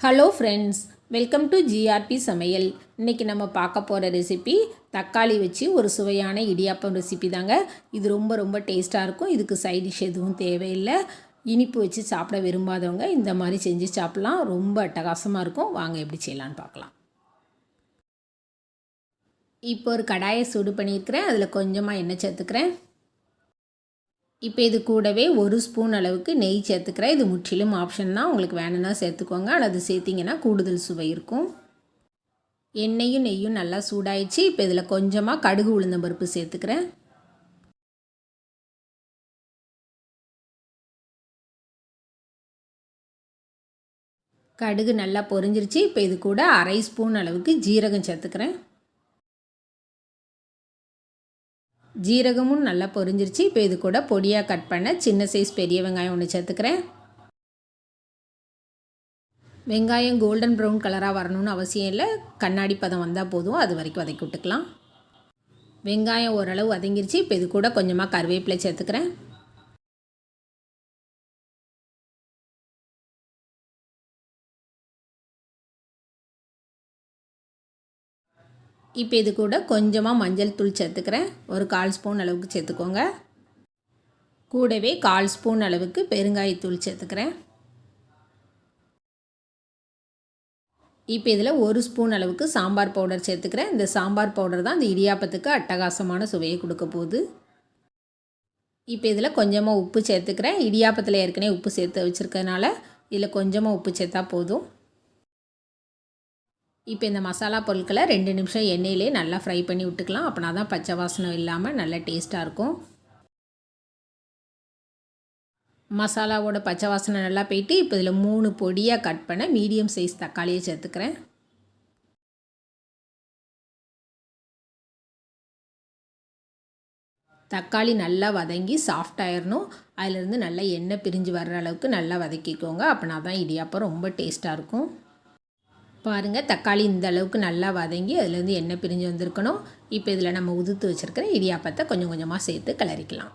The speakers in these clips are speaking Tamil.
Hello friends, welcome to GRP சமையல். இன்றைக்கி நம்ம பார்க்க போகிற ரெசிபி தக்காளி வச்சு ஒரு சுவையான இடியாப்பம் ரெசிபி தாங்க. இது ரொம்ப ரொம்ப டேஸ்ட்டாக இருக்கும். இதுக்கு சைட் டிஷ் எதுவும் தேவையில்லை. இனிப்பு வச்சு சாப்பிட விரும்பாதவங்க இந்த மாதிரி செஞ்சு சாப்பிட்லாம். ரொம்ப அட்டகாசமாக இருக்கும். வாங்க எப்படி செய்யலான்னு பார்க்கலாம். இப்போ ஒரு கடாயை சூடு பண்ணியிருக்கிறேன். அதில் கொஞ்சமாக எண்ணெய் சேர்த்துக்கிறேன். இப்போ இது கூடவே ஒரு ஸ்பூன் அளவுக்கு நெய் சேர்த்துக்கிறேன். இது முற்றிலும் ஆப்ஷன் தான், உங்களுக்கு வேணும்னா சேர்த்துக்கோங்க. ஆனால் அது சேர்த்திங்கன்னா கூடுதல் சுவை இருக்கும். எண்ணெயும் நெய்யும் நல்லா சூடாயிடுச்சு. இப்போ இதில் கொஞ்சமாக கடுகு உளுந்தம் பருப்பு சேர்த்துக்கிறேன். கடுகு நல்லா பொரிஞ்சிருச்சு. இப்போ இது கூட அரை ஸ்பூன் அளவுக்கு ஜீரகம் சேர்த்துக்கிறேன். ஜீரகமும் நல்லா பொரிஞ்சிருச்சு. இப்போ இது கூட பொடியாக கட் பண்ண சின்ன சைஸ் பெரிய வெங்காயம் ஒன்று சேர்த்துக்கிறேன். வெங்காயம் கோல்டன் ப்ரௌன் கலராக வரணும்னு அவசியம் இல்லை. கண்ணாடி பதம் வந்தால் போதும். அது வரைக்கும் வதக்கி விட்டுக்கலாம். வெங்காயம் ஓரளவு வதங்கிருச்சு. இப்போ இது கூட கொஞ்சமாக கருவேப்பிலை சேர்த்துக்கிறேன். இப்போ இது கூட கொஞ்சமாக மஞ்சள் தூள் சேர்த்துக்கிறேன். ஒரு 1/4 ஸ்பூன் அளவுக்கு சேர்த்துக்கோங்க. கூடவே 1/4 ஸ்பூன் அளவுக்கு பெருங்காயத்தூள் சேர்த்துக்கிறேன். இப்போ இதில் 1 ஸ்பூன் அளவுக்கு சாம்பார் பவுடர் சேர்த்துக்கிறேன். இந்த சாம்பார் பவுடர் தான் இந்த இடியாப்பத்துக்கு அட்டகாசமான சுவையை கொடுக்க போகுது. இப்போ இதில் கொஞ்சமாக உப்பு சேர்த்துக்கிறேன். இடியாப்பத்தில் ஏற்கனவே உப்பு சேர்த்து வச்சுருக்கனால இதில் கொஞ்சமாக உப்பு சேர்த்தா போதும். இப்போ இந்த மசாலா பொருட்களை 2 நிமிஷம் எண்ணெயிலே நல்லா ஃப்ரை பண்ணி விட்டுக்கலாம். அப்படின்னா தான் பச்சை வாசனை இல்லாமல் நல்ல டேஸ்ட்டாக இருக்கும். மசாலாவோட பச்சை வாசனை நல்லா போயிட்டு இப்போ இதில் 3 பொடியாக கட் பண்ண மீடியம் சைஸ் தக்காளியை சேர்த்துக்கிறேன். தக்காளி நல்லா வதங்கி சாஃப்ட் ஆயிடணும். அதிலேருந்து நல்லா எண்ணெய் பிரிஞ்சு வர்ற அளவுக்கு நல்லா வதக்கிக்கோங்க. அப்படின்னா தான் இடியாப்பம் ரொம்ப டேஸ்ட்டாக இருக்கும். பாருங்கள், தக்காளி இந்த அளவுக்கு நல்லா வதங்கி அதுலேருந்து எண்ணெய் பிரிஞ்சு வந்திருக்கணும். இப்போ இதில் நம்ம உதுத்து வச்சுருக்கிற இடியாப்பத்தை கொஞ்சம் கொஞ்சமாக சேர்த்து கிளறிக்கலாம்.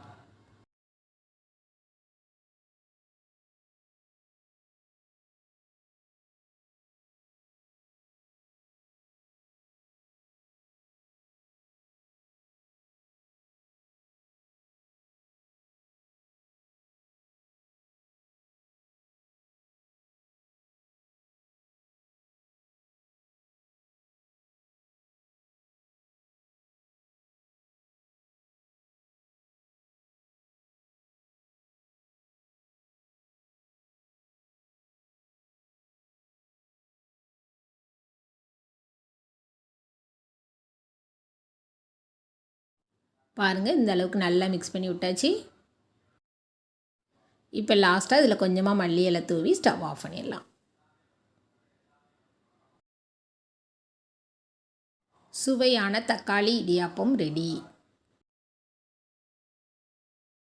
பாருங்கள், இந்த அளவுக்கு நல்லா மிக்ஸ் பண்ணி விட்டாச்சு. இப்போ லாஸ்ட்டாக இதில் கொஞ்சமாக மல்லி இலை தூவி ஸ்டவ் ஆஃப் பண்ணிடலாம். சுவையான தக்காளி இடியாப்பம் ரெடி.